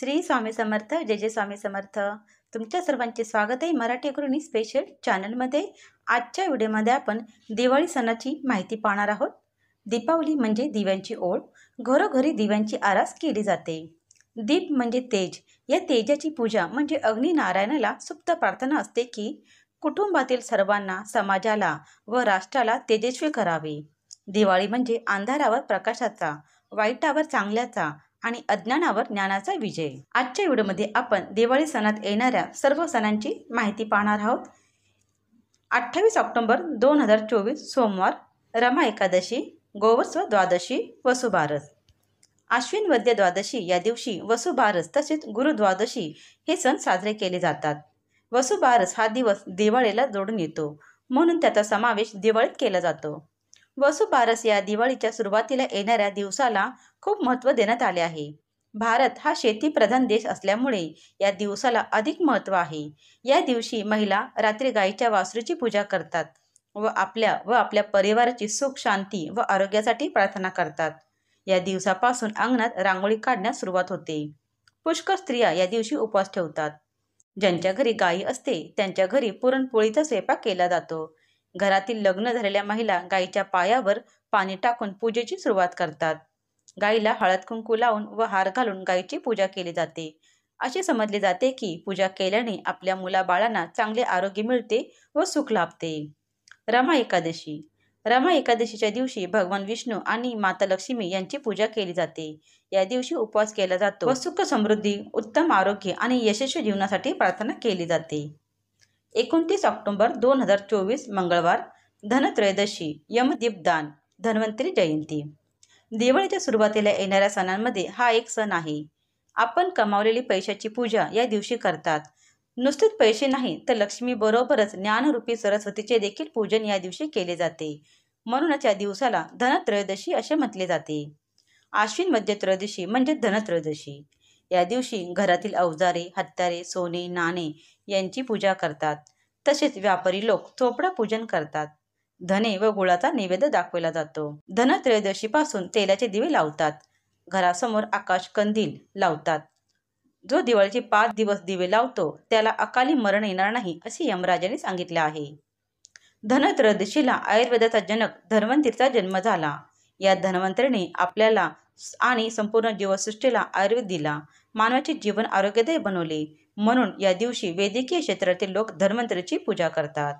श्री स्वामी समर्थ. जय जय स्वामी समर्थ. तुमच्या सर्वांचे स्वागत आहे मराठी गृहिणी स्पेशल चॅनलमध्ये. आजच्या व्हिडिओमध्ये आपण दिवाळी सणाची माहिती पाहणार आहोत. दीपावली म्हणजे दिव्यांची ओळ. घरोघरी दिव्यांची आरास केली जाते. दीप म्हणजे तेज. या तेजाची पूजा म्हणजे अग्निनारायणाला सुप्त प्रार्थना असते की कुटुंबातील सर्वांना, समाजाला व राष्ट्राला तेजस्वी करावे. दिवाळी म्हणजे अंधारावर प्रकाशाचा, वाईटावर चांगल्याचा आणि अज्ञानावर ज्ञानाचा विजय. आजच्या व्हिडिओमध्ये आपण दिवाळी सणात येणाऱ्या सर्व सणांची माहिती पाहणार आहोत. 28 ऑक्टोबर 2024 सोमवार, रमा एकादशी, गोवत्स द्वादशी, वसुबारस. आश्विन वद्य द्वादशी या दिवशी वसुबारस तसेच गुरुद्वादशी हे सण साजरे केले जातात. वसुबारस हा दिवस दिवाळीला जोडून येतो, म्हणून त्याचा समावेश दिवाळीत केला जातो. वसुबारस या दिवाळीच्या सुरुवातीला येणाऱ्या दिवसाला खूप महत्त्व देण्यात आले आहे. भारत हा शेतीप्रधान देश असल्यामुळे या दिवसाला अधिक महत्त्व आहे. या दिवशी महिला रात्री गायीच्या वासरूची पूजा करतात व आपल्या परिवाराची सुख, शांती व आरोग्यासाठी प्रार्थना करतात. या दिवसापासून अंगणात रांगोळी काढण्यास सुरुवात होते. पुष्कळ स्त्रिया या दिवशी उपवास ठेवतात. ज्यांच्या घरी गायी असते त्यांच्या घरी पुरणपोळीचा स्वयंपाक केला जातो. घरातील लग्न झालेल्या महिला गायीच्या पायावर पाणी टाकून पूजेची सुरुवात करतात. गायीला हळद कुंकू लावून व हार घालून गायीची पूजा केली जाते. असे समजले जाते की पूजा केल्याने आपल्या मुलाबाळांना चांगले आरोग्य मिळते व सुख लाभते. रमा एकादशी. रमा एकादशीच्या दिवशी भगवान विष्णू आणि माता लक्ष्मी यांची पूजा केली जाते. या दिवशी उपवास केला जातो व सुख समृद्धी, उत्तम आरोग्य आणि यशस्वी जीवनासाठी प्रार्थना केली जाते. 29 ऑक्टोबर 2024 मंगळवार, धनत्रयोदशी, यमदीपदान, धन्वंतरी जयंती. दिवाळीच्या सुरुवातीला येणाऱ्या सणांमध्ये हा एक सण आहे. आपण कमावलेली पैशाची पूजा या दिवशी करतात. नुसतेच पैसे नाही तर लक्ष्मी बरोबरच ज्ञानरूपी सरस्वतीचे देखील पूजन या दिवशी केले जाते. म्हणूनच या दिवसाला धनत्रयोदशी असे म्हटले जाते. आश्विन मध्य त्रयोदशी म्हणजे धनत्रयोदशी. या दिवशी घरातील अवजारे, हत्यारे, सोने, नाणे यांची पूजा करतात. तसेच व्यापारी लोक चोपडा पूजन करतात. धने व गुळाचा नैवेद्य दाखवला जातो. धनत्रयोदशीपासून तेलाचे दिवे लावतात. घरासमोर आकाश कंदील लावतात. जो दिवाळीचे 5 दिवस दिवे लावतो त्याला अकाली मरण येणार नाही असे यमराजाने सांगितले आहे. धनत्रयोदशीला आयुर्वेदाचा जनक धन्वंतरीचा जन्म झाला. या धन्वंतरीने आपल्याला आणि संपूर्ण जीवसृष्टीला आयुर्वेद दिला. मानवाचे जीवन आरोग्यदायी बनवले. म्हणून या दिवशी वैद्यकीय क्षेत्रातील लोक धन्वंतरीची पूजा करतात.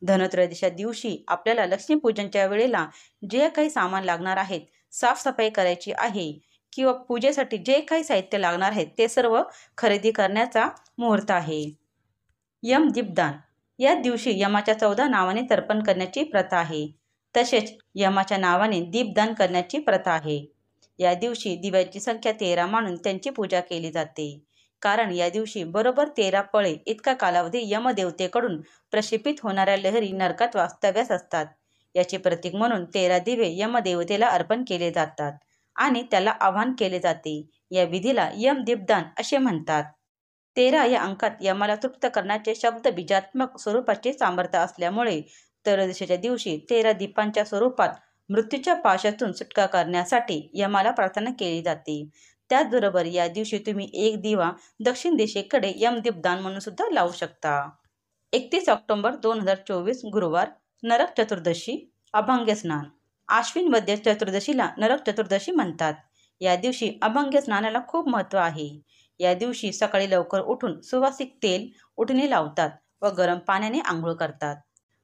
धनत्रयोदशीच्या दिवशी आपल्याला लक्ष्मीपूजनच्या वेळेला जे काही सामान लागणार आहेत, साफसफाई करायची आहे किंवा पूजेसाठी जे काही साहित्य लागणार आहे ते सर्व खरेदी करण्याचा मुहूर्त आहे. यम दीपदान. या दिवशी यमाच्या 14 नावाने तर्पण करण्याची प्रथा आहे. तसेच यमाच्या नावाने दीपदान करण्याची प्रथा आहे. या दिवशी दिव्यांची संख्या 13 मानून त्यांची पूजा केली जाते. कारण या दिवशी बरोबर 13 पळे इतका कालावधी यमदेवतेकडून प्रक्षेपित होणाऱ्या लहरी नरकात वास्तव्यास असतात. याचे प्रतीक म्हणून 13 दिवे यमदेवतेला अर्पण केले जातात आणि त्याला आवाहन केले जाते. या विधीला यमदीपदान असे म्हणतात. 13 या अंकात यमाला तृप्त करण्याचे शब्द बीजात्मक स्वरूपाचे सामर्थ्य असल्यामुळे त्रयोदशीच्या दिवशी 13 दीपांच्या स्वरूपात मृत्यूच्या पाशातून सुटका करण्यासाठी यमाला प्रार्थना केली जाते. त्याचबरोबर या दिवशी तुम्ही एक दिवा दक्षिण दिशेकडे यमदीपदान म्हणून सुद्धा लावू शकता. 31 ऑक्टोबर 2024 गुरुवार, नरक चतुर्दशी, अभंग्य स्नान. आश्विन वद्य चतुर्दशीला नरक चतुर्दशी म्हणतात. या दिवशी अभंग्य स्नानाला खूप महत्त्व आहे. या दिवशी सकाळी लवकर उठून सुवासिक तेल उठणे लावतात व गरम पाण्याने आंघोळ करतात.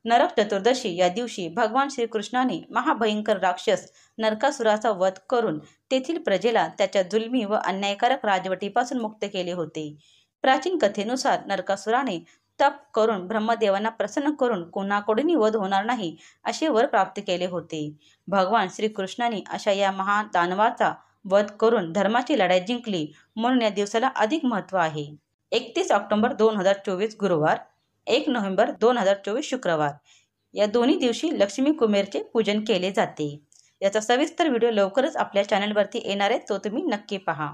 नरक चतुर्दशी या दिवशी भगवान श्रीकृष्णाने महाभयंकर राक्षस नरकासुराचा वध करून तेथील प्रजेला त्याच्या जुलमी व अन्यायकारक राजवटीपासून मुक्त केले होते. प्राचीन कथेनुसार नरकासुराने तप करून ब्रह्मदेवांना प्रसन्न करून कोणाकडूनही वध होणार नाही असे वर प्राप्त केले होते. भगवान श्रीकृष्णाने अशा या महादानवाचा वध करून धर्माची लढाई जिंकली, म्हणून या दिवसाला अधिक महत्त्व आहे. 31 ऑक्टोबर 2024 गुरुवार, 1 नोव्हेंबर 2024 शुक्रवार. या दोन्ही दिवशी लक्ष्मी कुबेरचे पूजन केले जाते. याचा सविस्तर व्हिडिओ लवकरच आपल्या चॅनलवरती येणार आहे, तो तुम्ही नक्की पहा.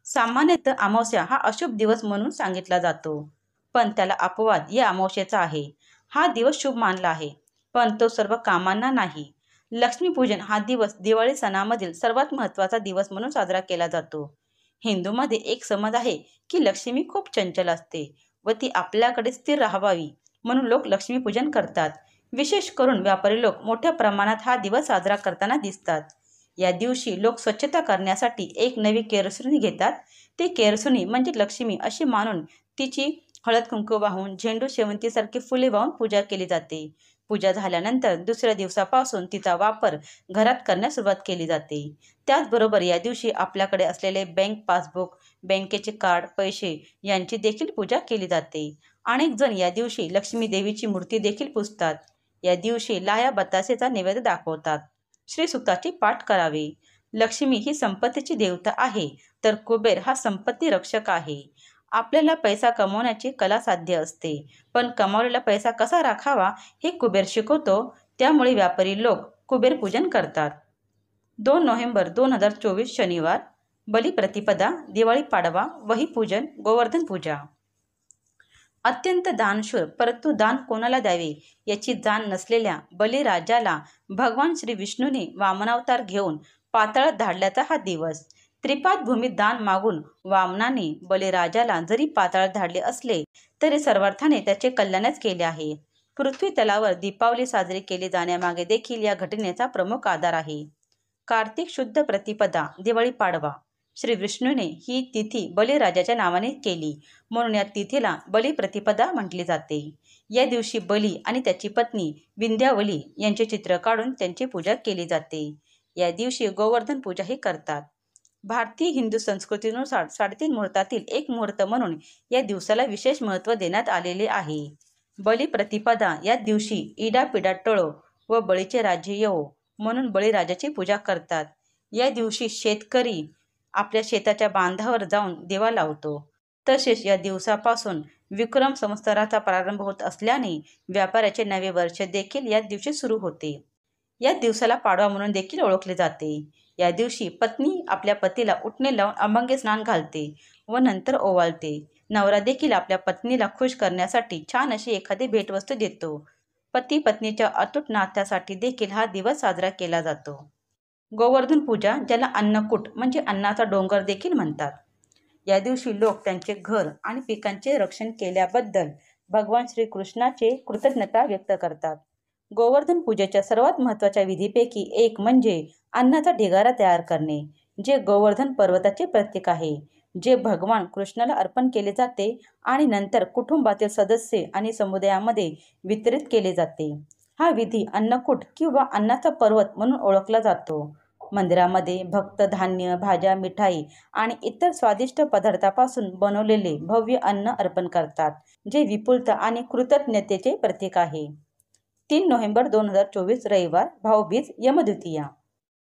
सामान्यतः अमावस्या हा अशुभ दिवस म्हणून सांगितला जातो, पण त्याला अपवाद या अमावस्येचा आहे. हा दिवस शुभ मानला आहे, पण तो सर्व कामांना नाही. लक्ष्मीपूजन हा दिवस दिवाळी सणामधील सर्वात महत्त्वाचा दिवस म्हणून साजरा केला जातो. हिंदूमध्ये एक समज आहे की लक्ष्मी खूप चंचल असते व ती आपल्याकडे स्थिर राहावी म्हणून लोक लक्ष्मीपूजन करतात. विशेष करून व्यापारी लोक मोठ्या प्रमाणात हा दिवस साजरा करताना दिसतात. या दिवशी लोक स्वच्छता करण्यासाठी एक नवी केरसुणी घेतात. ती केरसुणी म्हणजे लक्ष्मी अशी मानून तिची हळद कुंकू वाहून झेंडू शेवंतीसारखी फुले वाहून पूजा केली जाते. पूजा झाल्यानंतर दुसऱ्या दिवसापासून तिचा वापर घरात करण्यास सुरुवात केली जाते. त्याचबरोबर या दिवशी आपल्याकडे असलेले बँक पासबुक, बँकेचे कार्ड, पैसे यांची देखील पूजा केली जाते. अनेक जण या दिवशी लक्ष्मी देवीची मूर्ती देखील पुजतात. या दिवशी लाया बतासेचा नैवेद्य दाखवतात. श्री सुक्ताचे पाठ करावे. लक्ष्मी ही संपत्तीची देवता आहे, तर कुबेर हा संपत्ती रक्षक आहे. आपल्याला पैसा कमवण्याची कला साध्य असते, पण कमावलेला पैसा कसा राखावा हे कुबेर शिकवतो. त्यामुळे व्यापारी लोक कुबेर पूजन करतात. 2 नोव्हेंबर 2024 शनिवार. बलिप्रतिपदा, दिवाळी पाडवा, वहीपूजन, गोवर्धन पूजा. अत्यंत दानशूर परंतु दान कोणाला द्यावे याची जाण नसलेल्या बलिराजाला भगवान श्री विष्णूने वामनावतार घेऊन पाताळात धाडल्याचा हा दिवस. त्रिपाद भूमीत दान मागून वामनाने बलिराजाला जरी पाताळात धाडले असले तरी सर्वार्थाने त्याचे कल्याणच केले आहे. पृथ्वी तलावर दीपावली साजरी केली जाण्यामागे देखील या घटनेचा प्रमुख आधार आहे. कार्तिक शुद्ध प्रतिपदा, दिवाळी पाडवा. श्री विष्णूने ही तिथी बलिराजाच्या नावाने केली म्हणून या तिथीला बलिप्रतिपदा म्हटली जाते. या दिवशी बली आणि त्याची पत्नी विंध्यावली यांचे चित्र काढून त्यांची पूजा केली जाते. या दिवशी गोवर्धन पूजाही करतात. भारतीय हिंदू संस्कृतीनुसार 3.5 मुहूर्तातील एक मुहूर्त म्हणून या दिवसाला विशेष महत्त्व देण्यात आलेले आहे. बलिप्रतिपदा या दिवशी इडापिडा टळो व बळीचे राज्य येवो म्हणून बळीराजाची पूजा करतात. या दिवशी शेतकरी आपल्या शेताच्या बांधावर जाऊन दिवा लावतो. तसेच या दिवसापासून विक्रम संवत्सराचा प्रारंभ होत असल्याने व्यापाराचे नवे वर्ष देखील या दिवशी सुरू होते. या दिवसाला पाडवा म्हणून देखील ओळखले जाते. या दिवशी पत्नी आपल्या पतीला उटणे लावून अभंग स्नान घालते व नंतर ओवाळते. नवरा देखील आपल्या पत्नीला खुश करण्यासाठी छान अशी एखादी भेटवस्तू देतो. पती पत्नीच्या अतूट नात्यासाठी देखील हा दिवस साजरा केला जातो. गोवर्धन पूजा, ज्याला अन्नकूट म्हणजे अन्नाचा डोंगर देखील म्हणतात. या दिवशी लोक त्यांचे घर आणि पिकांचे रक्षण केल्याबद्दल भगवान श्रीकृष्णाचे कृतज्ञता व्यक्त करतात. गोवर्धन पूजेच्या सर्वात महत्त्वाच्या विधीपैकी एक म्हणजे अन्नाचा ढिगारा तयार करणे, जे गोवर्धन पर्वताचे प्रतीक आहे, जे भगवान कृष्णाला अर्पण केले जाते आणि नंतर कुटुंबातील सदस्य आणि समुदायामध्ये वितरित केले जाते. हा विधी अन्नकूट किंवा अन्नाचा पर्वत म्हणून ओळखला जातो. मंदिरामध्ये भक्त धान्य, भाज्या, मिठाई आणि इतर स्वादिष्ट पदार्थापासून बनवलेले भव्य अन्न अर्पण करतात, जे विपुलता आणि कृतज्ञतेचे प्रतीक आहे. 3 नोव्हेंबर 2024 रविवार. भाऊबीज, यमद्वितीया.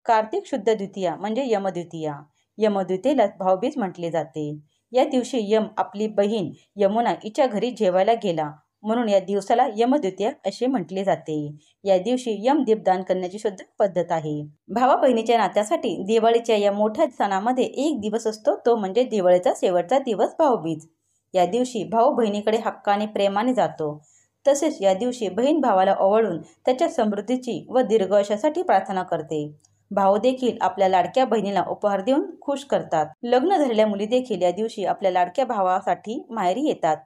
कार्तिक शुद्ध द्वितीया म्हणजे यमद्वितीया. यमद्वितीयेला भाऊबीज म्हटले जाते. या दिवशी यम आपली बहीण यमुना हिच्या घरी जेवायला गेला म्हणून या दिवसाला यमद्वितीया असे म्हटले जाते. या दिवशी यम दीपदान करण्याची सुद्धा पद्धत आहे. भावा बहिणीच्या नात्यासाठी दिवाळीच्या या मोठ्या सणामध्ये एक दिवस असतो, तो म्हणजे दिवाळीचा शेवटचा दिवस भाऊबीज. या दिवशी भाऊ बहिणीकडे हक्काने प्रेमाने जातो. तसेच या दिवशी बहीण भावाला ओवाळून त्याच्या समृद्धीची व दीर्घायुष्यासाठी प्रार्थना करते. भाऊ देखील आपल्या लाडक्या बहिणीला उपहार देऊन खुश करतात. लग्न झालेल्या मुली देखील या दिवशी आपल्या लाडक्या भावासाठी माहेरी येतात.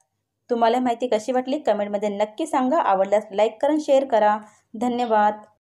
तुम्हाला माहिती कशी वाटली कमेंटमध्ये नक्की सांगा. आवडल्यास लाईक करा, शेअर करा. धन्यवाद.